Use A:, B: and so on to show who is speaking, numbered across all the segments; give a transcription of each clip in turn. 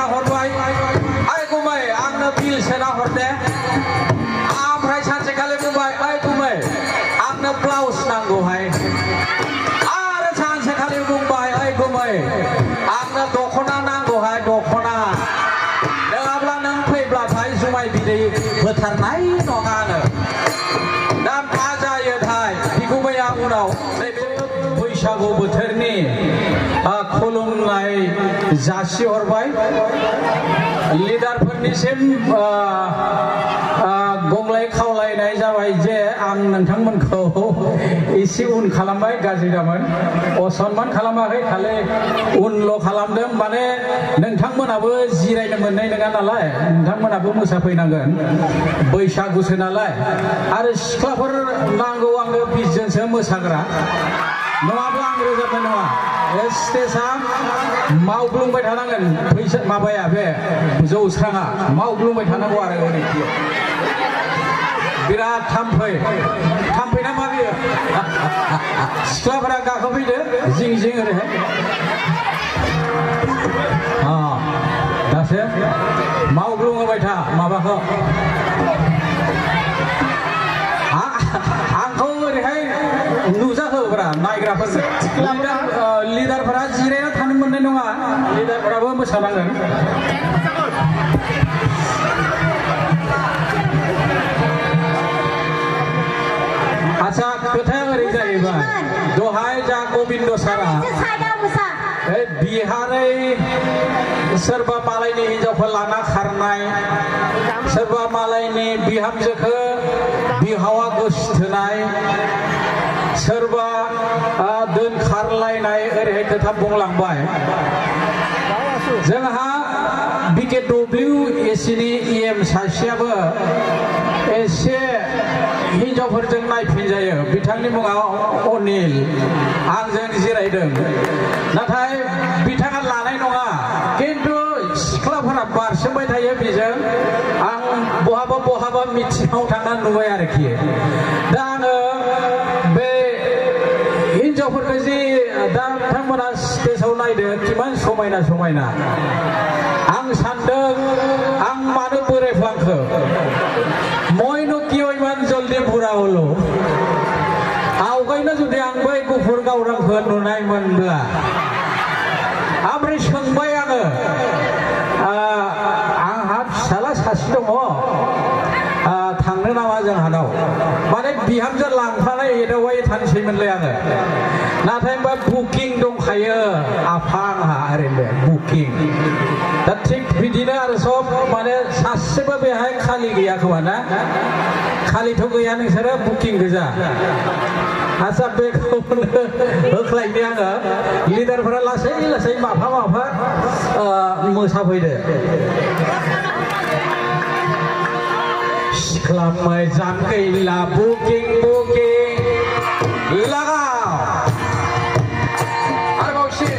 A: सेना हरबाय ओइ गुमै आंनो बिल सेना हरदे ओमफ्राय सानसेखालि बुंबाय ओइ गुमै आंनो ब्लाउस नांगौहाय आरो सानसेखालि बुंबाय ओइ गुमै आंनो दख'ना नांगौहाय दख'ना नङाब्ला नों फैब्लाथाय जुमाय बिदै होथारनाय नङानो दा मा जायोथाय बिगुमैया उनाव नैबे बैसागु बोथोरनि खुलुमनाय जासिहरबाय लिडारफोरनिसिम गंलाय खावलायनाय जाबाय जे आं नोंथांमोनखौ एसे उन खालामबाय गाज्रि दामोन असनमान खालामाखै खालि उनल' खालामदों माने नोंथांमोनाबो जिरायनो मोननाय नङा नालाय नोंथांमोनाबो मोसाफैनांगोन बैसागुसो नालाय आरो सिख्लाफोर नांगौ आंनो 20 जनसो मोसाग्रा नङाब्ला आं रोजाबनाय नङा स्टेजआ मावग्लुंबाय थानांगोन फैसा माबाया बे जौस्राङा मावग्लुंबाय थानांगौ आरो ओरैखि बिराद थाम्फै ना मा बियो सिख्लाफोरा गाखोफैदो जिं जिं ओरैहाय दासो मावग्लुंबाय था माबाखौ आंखौ ओरैहाय नुजाहोब्रा नायग्राफोरजों लिडारफोरा जिरायना थानो मोननाय नङा लिडारफोराबो मोसानांगोन आच्छा खोथाया ओरै जाहैबाय दहाय जा गबिन्द सारा बिहारै सोरबा मालायनि हिन्जावखौ लाना खारनाय सोरबा मालायनि बिहामजोखौ बिहावा गोसोथोनाय सोरबा दोनखारलायनाय ओरैहाय खोथा बुंलांबाय जोंहा BKWSCनि EM सासेयाबो एसे हिन्जावफोरजों नायफिनजायो बिथांनि मुङा अनिल आंजों जिरायदों नाथाय बिथाङा लानाय नङा खिन्थु सिख्लाफोरा बारसोमबाय थायो बेजों आं बहाबा मिटिङाव थांना नुबाय आरोखि दा आङो बे हिन्जावफोरखौ जि दा बिथांमोना स्टेजाव नायदो किमान समायना आं सानदों आं मानो बोरायफ्लांखो मयनो किय इमान जल्दी बुरा हलो आवगायनो जुदि आं बै गुफुर गावरांखौ नुनायमोनब्ला ओमफ्राय सोंबाय आङो आंहा फिसाला सासे दङ थांनो नामा जोंहानाव माने बिहामजो लांफानाय एदावबाय थानोसैमोनलै आङो नाथाय होनबा बुकिं दंखायो आफा आंहा ओरैनो बुकिं दा थिग बिदिनो आरो सब माने सासेबो बेहाय खालि गैया खोमा ना खालिथ' गैया नोंसोरो बुकिं गोजा आच्छा बेखौनो होख्लायनो आङो लिडारफोरा लासै माफा मोसाफैदो सिख्ला मोजां गैला बुकिं लागाव आरोबाव एसे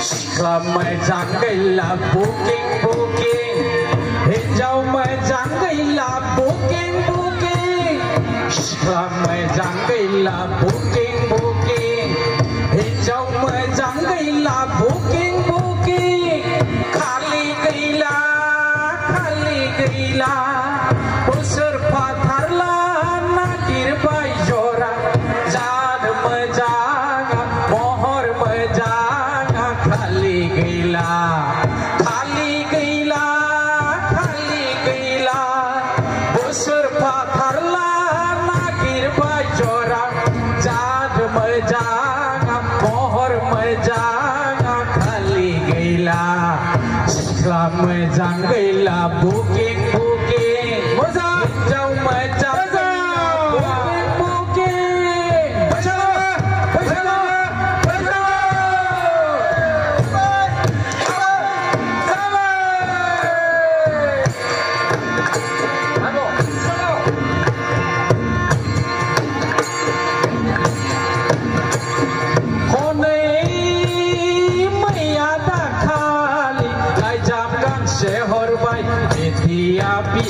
A: सिख्ला मोजां गैला बुकिं हिन्जाव मोजां गैला बुकिं सिख्ला मोजां गैला बुकिं हिन्जाव मोजां गैला बुकिं खालि गैला बोसोर फाथारला नागिरबाय जरा जाद मोजां महर मोजां खालि गैला बोसोर फाथारला नागिरबाय जरा जाद मोजां महर मोजां खालि गैला सिख्ला मोजां गैला बुकिं मोजां हिन्जाव मोजां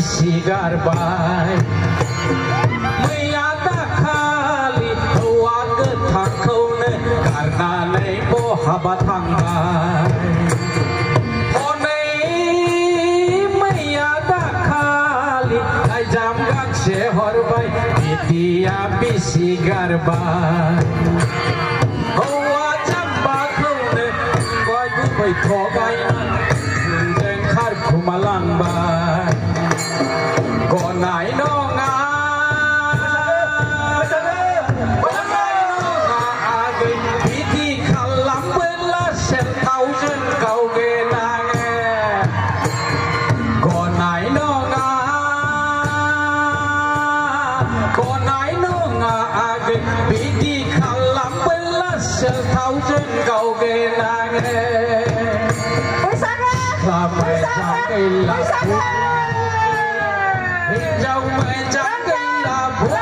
A: सिगारबाय मैया दाखालि हौवा गोथांखौनो गारनानै बहाबा थांबाय isi garba hoa chamba khone goi bu bai tho gai den khar khumalang ba ko nai no nga ko nai no nga age piti khalam ben la sen thau chen kau ge na nge ko nai no nga ko nai no nga age piti khalam ben la sen thau chen kau ge na nge làm mẹ chẳng cây là phúc hình dòng mẹ chẳng cây là phúc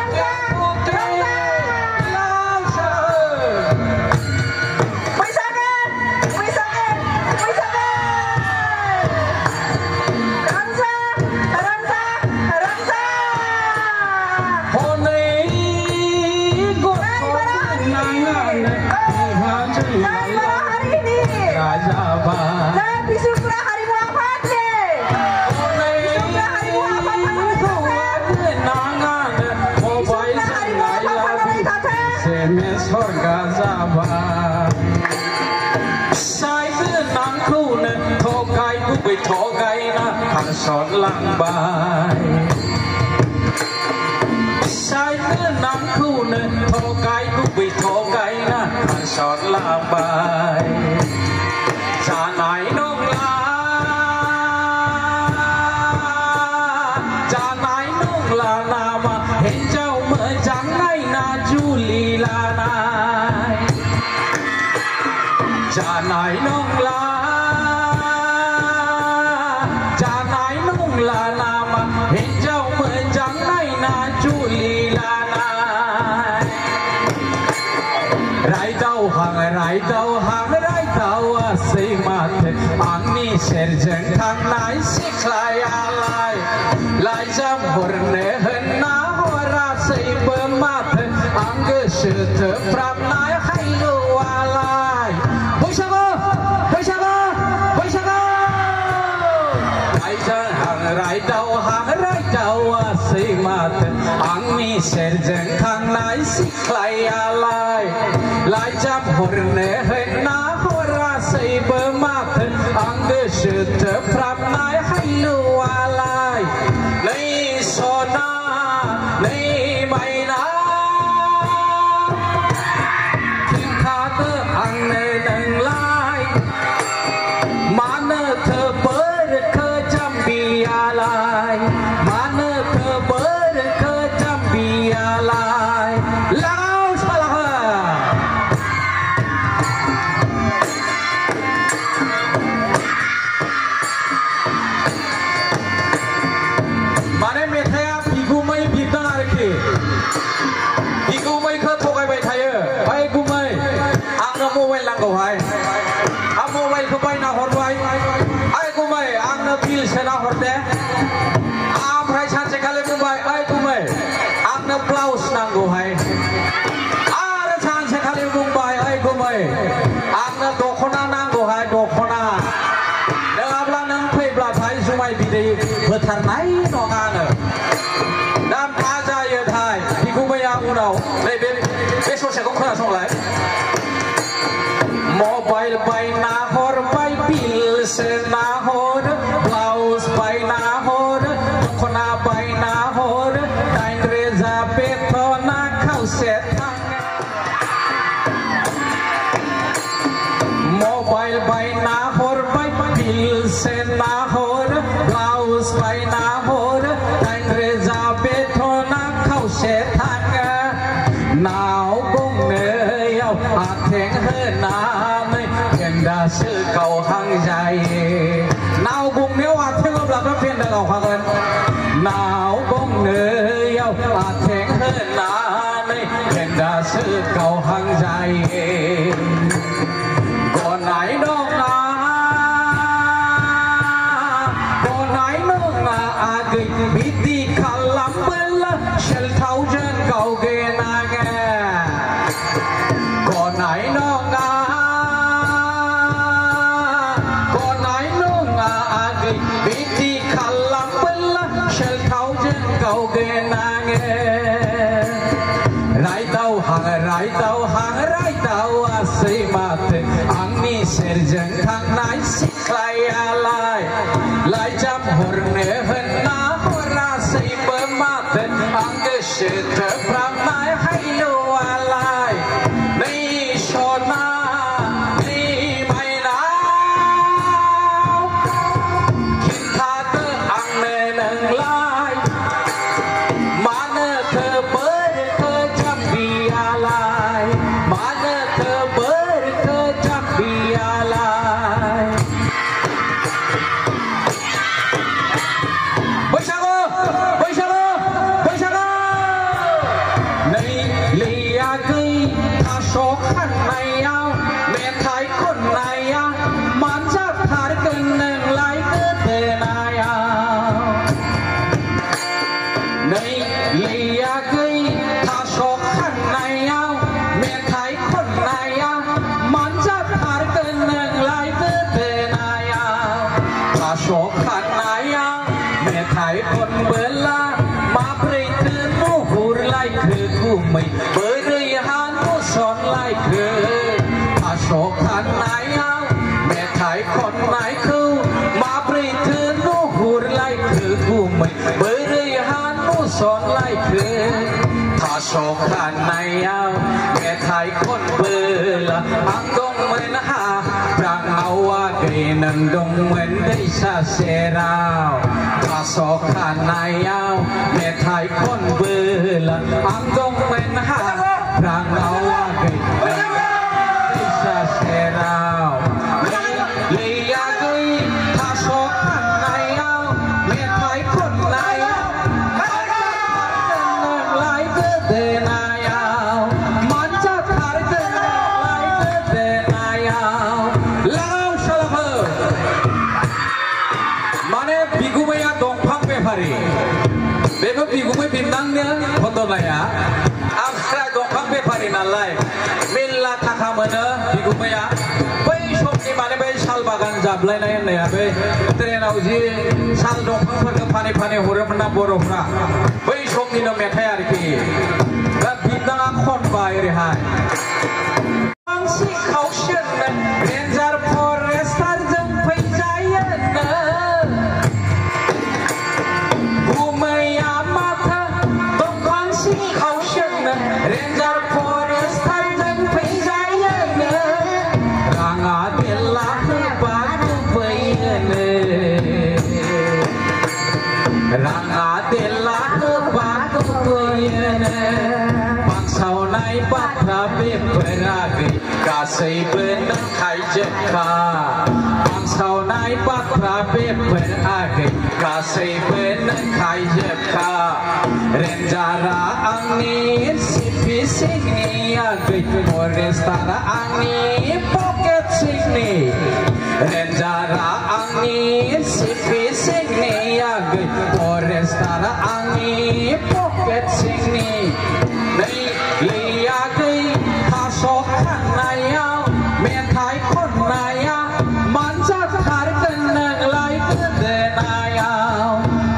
A: phúc cây lao sợ mày sang em mày sang em mày sang em răng ra hôm nay có nắng ngàn hai chân lại ra ra ba sorga zaba sai cứ nắng khu nè thô gai cũng bị thô gai na hàng sọt lang bài sai cứ nắng khu nè thô gai cũng bị thô gai na hàng sọt lang bài cha nai nong la cha nai nong la na mà hình châu mơ trắng ngay na Julie la cha nai nong la na mà hình châu mơ trắng này na Julie la na rai tàu hàng rai tàu say mat ang ni serjeng thang nai siklai alai lai jam horne hen na hora say bemat ang ge shute prap nai hai lo alai rai tàu say mat ang ni serjeng thang nai siklai alai lai jam horne hen na hora say bemat ang ge shute prap nai hai lo alai nei sona nei mai na thiên tha tơ ang ne nang lai man thơ bơ khơ chăm bi alai man thơ bơ khơ chăm bi alai lao salah mane me thaya bigu mai bitang arki bigu mai khơ thokai bai thaye bai gu mai ang na mobile lang ko hai ang mobile ko bai na hor bai ai gu mai ang na bill se na hor de am hai chan se kale gu bai ai gu mai ang na blouse nang go hai ar chan se kale gu bai ai gu mai ang na dokhona nang go hai dokhona dabla nang phei bla thai sumai bi dei phathar nai no nga ne nam tha ja ye thai bi gu mai ang u nào đây bên cái số sẽ có khởi xong lại mobile bay na hor bay bill se na hor blouse bay na hor khona bay na hor dai reza pe tho na khau se thang mobile bay na hor bay bill se na hor blouse bay na hor dai reza pe tho na khau se thang nào cũng nơi ao thèn hơn nam thèn đã sự cầu hăng dài nào cũng nếu thèn là các phiên đã cầu hăng nào cũng nơi ao thèn hơn nam thèn đã sự cầu hăng dài còn nãy đó là kinh biết đi khăn lắm bên là sẽ thấu chân cầu ghê na nghe còn nãy nó ngà kinh biết đi khăn lắm bên là sẽ thấu chân cầu ghê na nghe สิใครอะไรลายจำหัวเนื้อเห็นน้ำหัวราศีเปิดมาเต็มอังเกษตรเธอพระไม้ให้รู้อะไรนี่ชนมานี่ไม่หนาวคิดท่าเธออังเนหนึ่งลายมาเนื้อเธอเปิดเธอจำดีอะไรมาเนื้อเธอเปิดเธอจำดีอะไรคนเบลามาเปรย์คือมูหูไล่คือกูไม่เบอร์เรียหานูสอนไล่คืออาโศกขันไหนเอาแม่ไทยคนไหนคือมาเปรย์คือมูหูไล่คือกูไม่เบอร์เรียหานูสอนไล่คืออาโศกขันไหนเอาแม่ไทยคนเบลาอังดงเหมือนหาพรางเอาว่าเกยนังดงเหมือนได้ชาเสราวอาโศกขันไหนเอาแม่ไทยคนเบลาอังดงเหมือนหาพรางเอาว่าเกยนังดงได้ชาเสราวเลยอยากเกยอาโศกขันไหนเอาแม่ไทยคนไหนเอาหลายเดือนนายเอามันจะขายเดือนหลายเดือนนายเอาแล้วชลเพอमाने बिगु में या दोंफां बेफारी बेखौ बिगु में बिमनांनो खन्द' लाया आमफ्राय दोंफां बेफारी नालाय मेल्ला थाखा मोनो बिगु मैया बै समनि माने बै साल बागान जाबलायनाय होननाया बै ट्रेनाव जि साल दंफांफोरखौ फानै फानै हरोमोन ना बर'फ्रा बै समनिनो मेथाइ आरोखि दा बिमनाङा खनबाय ओरैहाय बांसि खावसेनो रेन्जार फरेस्टारजों फैजायोनो रेंजार फरेस्टारजों फैजायोनो राङा देला होबागुबैयोनो राङा देला होबागुबैयोनो बांसावनाय बाथ्रा बेफोरा गासैबो नंखायजोबखा बांसावनाय बाथ्रा बेफोरा गासैबो नंखायजोबखा रेन्जारा आंनि सिपि सिंनिया फरेस्टारा आंनि पकेट सिंनि रेन्जारा आंनि सिपि सिंनिया फरेस्टारा आंनि पकेट सिंनि नै लैयाखै थास' खानायाव मेथाइ खननाया मानसा खारगोन नोंलाय गोदोनायाव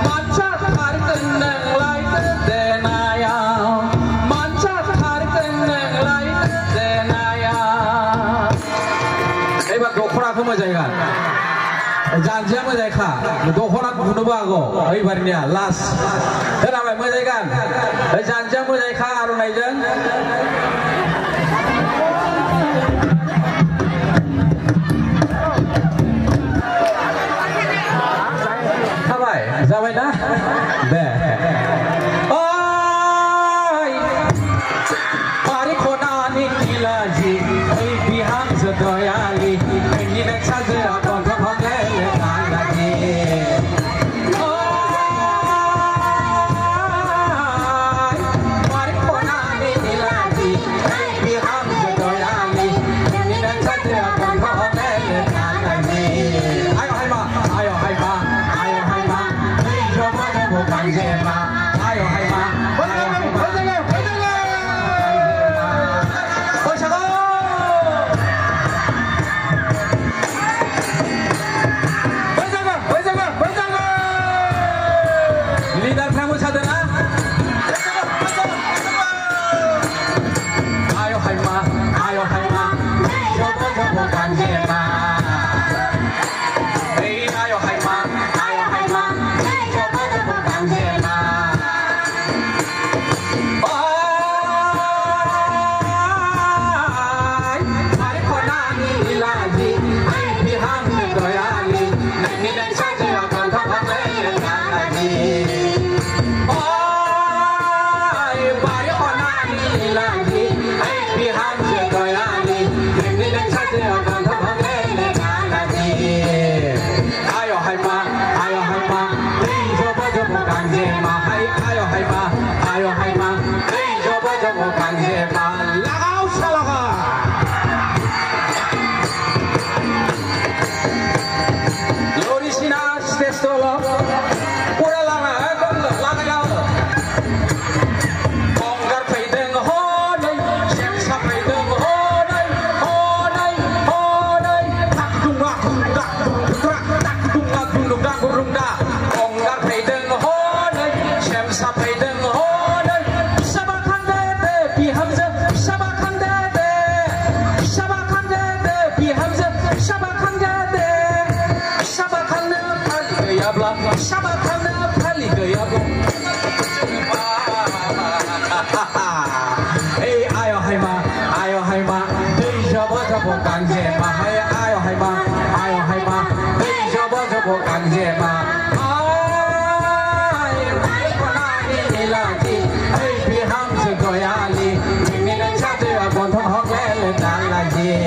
A: मानसा खारगोन नोंलाय गोदोनायाव मानसा खारगोन नोंलाय गोदोनायाव एबार दख'नाखौ मोजाङै जानजिया मोजाङैखा दख'ना गुनोबो हागौ एबारनिया लास्ट खोनाबाय मोजाङै गान जानजिया मोजाङैखा आर'नाइजों थाबाय जाबाय ना दे ओइ बारि खनानि गिलाजि ओइ बिहामजो दयालि नोंनि नोंसाजोआ गन्थ' खनलायनो थांलादि ओइ बारि खनानि गिलाजि ओइ बिहामजो दयालि nini dan saja akan terpakai dengan lagi. Oh, bari onani lagi, ay pihak sekoyani, nini dan saja akan terpakai dengan lagi. Ayo hai ma, hei coba coba kangen ma, ayo hai ma, hei coba coba kangen ma, lagau salaga. Solo, pura lana, lana gao. Onggar paideng ho nay, semsa paideng ho nay, tak dunga, tak dunga, gurungda. Onggar paideng ho nay, semsa paideng ho nay. Sabakan dede, bihamza, sabakan dede, bihamza, sabakan dede, sabakan gayabla, sabakan pali gayabla. Hey, ayo hai ma, hey coba coba kangen ma, hey ayo hai ma, hey coba coba kangen ma. Ay, konani lagi, hey biham segoyali, ini dan satu abon thong hok lele dan lagi.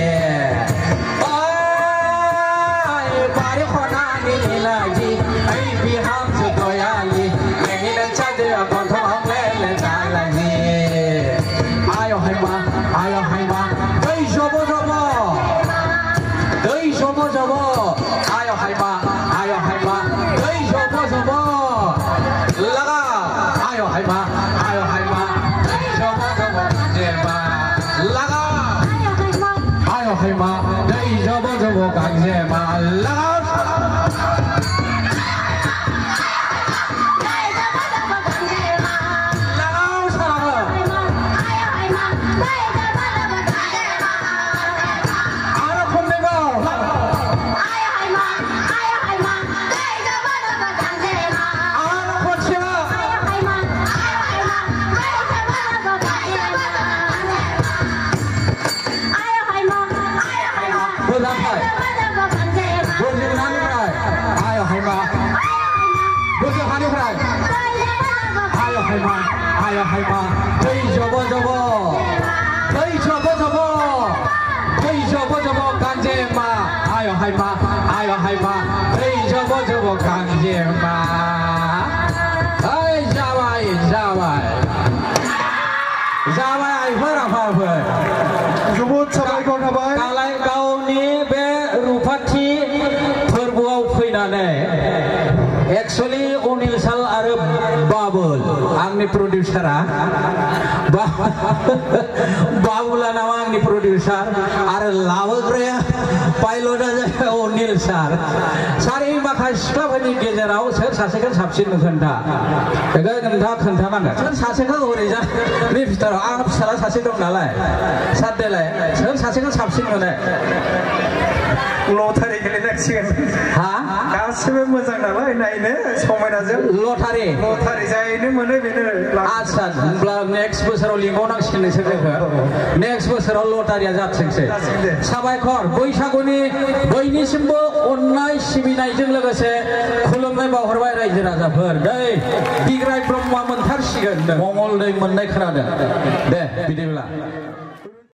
A: Ay, bari konani lagi. Ayo hai ma, dei jobo jobo, ayo hai ma, dei jobo jobo, laga, ayo hai ma, dei jobo jobo kanjema, laga, ayo hai ma, dei jobo jobo kanjema, laga. Ayo hai ma, hei coba coba kangen ma. Ayo hai ma, hei coba kangen ma. Hai जाबाय फोराफाफोर जोबोद साबायखर थाबाय दालाय गावनि बे रुफाथि फोरबोआव फैनानै actually Anil साल आरो बाबुल आंनि प्रडिउसारा बाबुला नामा आंनि प्रडिउसार आरो लाबोग्राया पाइलटआ जाबाय अनिल सार सारि माखासे सिख्लाफोरनि गेजेराव सोर सासेखौ साबसिन खोन्था बेखौ नोंथाङा खोन्थानांगोन सोर सासेखौ ओरैजा बे भितराव आंहा फिसाला सासे दं नालाय सार देलाय सोर सासेखौ साबसिन मोनो लटारि गेलेनांसिगोन हा गासिबो मोजां नालाय नायनो समायनाजों लटारि जायनो मोनो बेनो आच्छा होनब्ला नेक्स्ट बोसोराव लिंबावनांसिगोन नोंसोर जोंखौ नेक्स्ट बोसोराव लटारिया जाथोंसै साबायखर बैसागुनि बयनिसिमबो अननाय सिबिनायजों लोगोसे खुलुमनाय बावहरबाय रायजो राजाफोर दै बिग्राय ब्रह्मआ मोनथारसिगोन मंगल दै मोननाय खोनादों दे बिदिब्ला